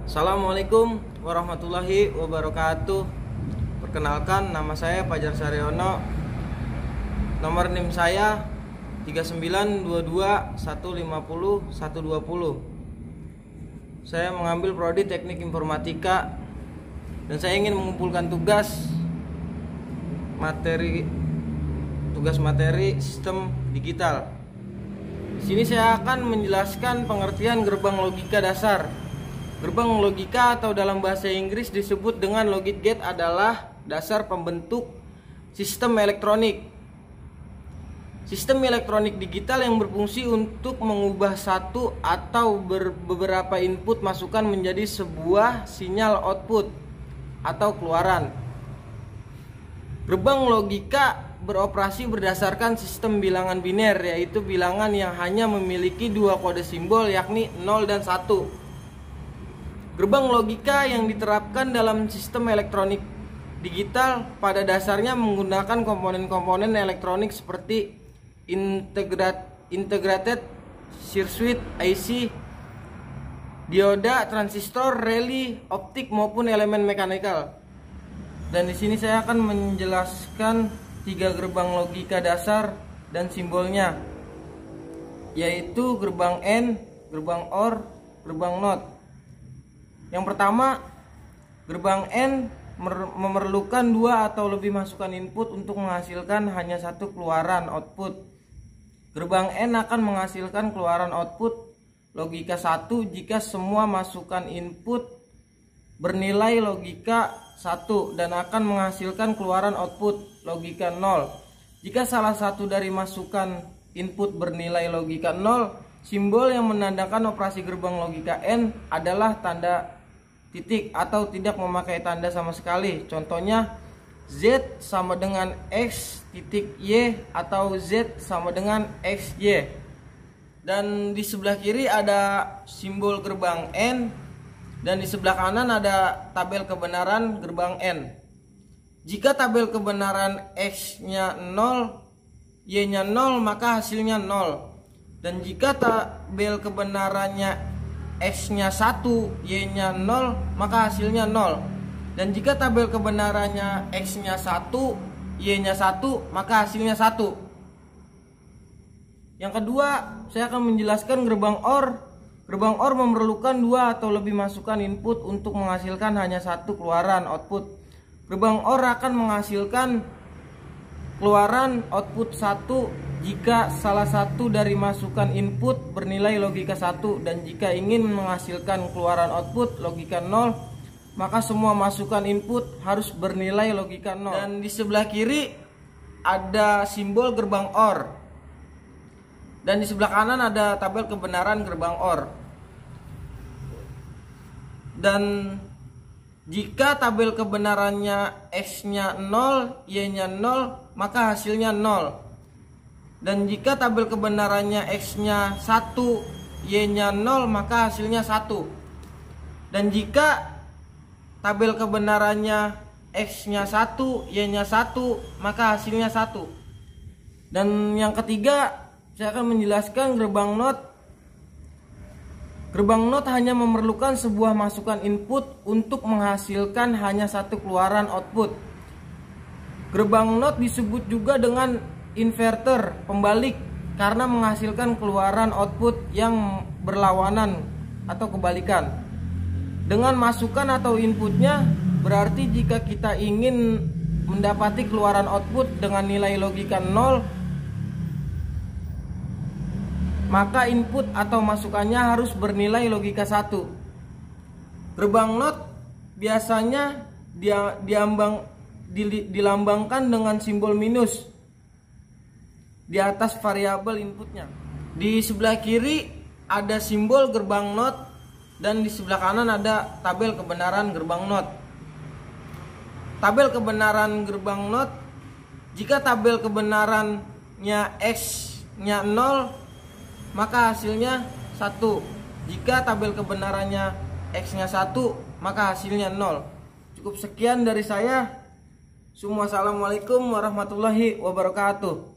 Assalamualaikum warahmatullahi wabarakatuh. Perkenalkan, nama saya Fajar Saryono. Nomor NIM saya 3922150120. Saya mengambil prodi Teknik Informatika dan saya ingin mengumpulkan tugas materi sistem digital. Di sini saya akan menjelaskan pengertian gerbang logika dasar. Gerbang logika atau dalam bahasa Inggris disebut dengan logic gate adalah dasar pembentuk sistem elektronik. Sistem elektronik digital yang berfungsi untuk mengubah satu atau beberapa input masukan menjadi sebuah sinyal output atau keluaran. Gerbang logika beroperasi berdasarkan sistem bilangan biner, yaitu bilangan yang hanya memiliki dua kode simbol, yakni 0 dan 1. Gerbang logika yang diterapkan dalam sistem elektronik digital pada dasarnya menggunakan komponen-komponen elektronik seperti integrated circuit IC, dioda, transistor, relay, optik maupun elemen mekanikal. Dan di sini saya akan menjelaskan 3 gerbang logika dasar dan simbolnya, yaitu gerbang AND, gerbang OR, gerbang NOT. Yang pertama, gerbang AND memerlukan 2 atau lebih masukan input untuk menghasilkan hanya satu keluaran output. Gerbang AND akan menghasilkan keluaran output logika 1 jika semua masukan input bernilai logika 1 dan akan menghasilkan keluaran output logika 0. Jika salah satu dari masukan input bernilai logika 0, simbol yang menandakan operasi gerbang logika AND adalah tanda titik atau tidak memakai tanda sama sekali. Contohnya Z sama dengan X titik Y atau Z sama dengan XY. Dan di sebelah kiri ada simbol gerbang AND dan di sebelah kanan ada tabel kebenaran gerbang AND. Jika tabel kebenaran X-nya 0, Y-nya 0, maka hasilnya 0. Dan jika tabel kebenarannya X-nya 1, Y-nya 0, maka hasilnya 0. Dan jika tabel kebenarannya X-nya 1, Y-nya 1, maka hasilnya 1. Yang kedua, saya akan menjelaskan gerbang OR. Gerbang OR memerlukan 2 atau lebih masukan input untuk menghasilkan hanya satu keluaran output. Gerbang OR akan menghasilkan keluaran output 1 jika salah satu dari masukan input bernilai logika 1, dan jika ingin menghasilkan keluaran output logika 0, maka semua masukan input harus bernilai logika 0. Dan di sebelah kiri ada simbol gerbang OR. Dan di sebelah kanan ada tabel kebenaran gerbang OR. Dan jika tabel kebenarannya X-nya 0, Y-nya 0, maka hasilnya 0. Dan jika tabel kebenarannya X-nya 1, Y-nya 0, maka hasilnya 1. Dan jika tabel kebenarannya X-nya 1, Y-nya 1, maka hasilnya 1. Dan yang ketiga, saya akan menjelaskan gerbang NOT. Gerbang NOT hanya memerlukan sebuah masukan input untuk menghasilkan hanya satu keluaran output. Gerbang NOT disebut juga dengan inverter, pembalik, karena menghasilkan keluaran output yang berlawanan atau kebalikan dengan masukan atau inputnya. Berarti jika kita ingin mendapati keluaran output dengan nilai logika 0, maka input atau masukannya harus bernilai logika 1. Gerbang NOT biasanya dilambangkan dengan simbol minus di atas variabel inputnya. Di sebelah kiri ada simbol gerbang NOT dan di sebelah kanan ada tabel kebenaran gerbang NOT. Tabel kebenaran gerbang NOT, jika tabel kebenarannya X-nya 0, maka hasilnya 1. Jika tabel kebenarannya X-nya 1, maka hasilnya 0. Cukup sekian dari saya. Assalamualaikum warahmatullahi wabarakatuh.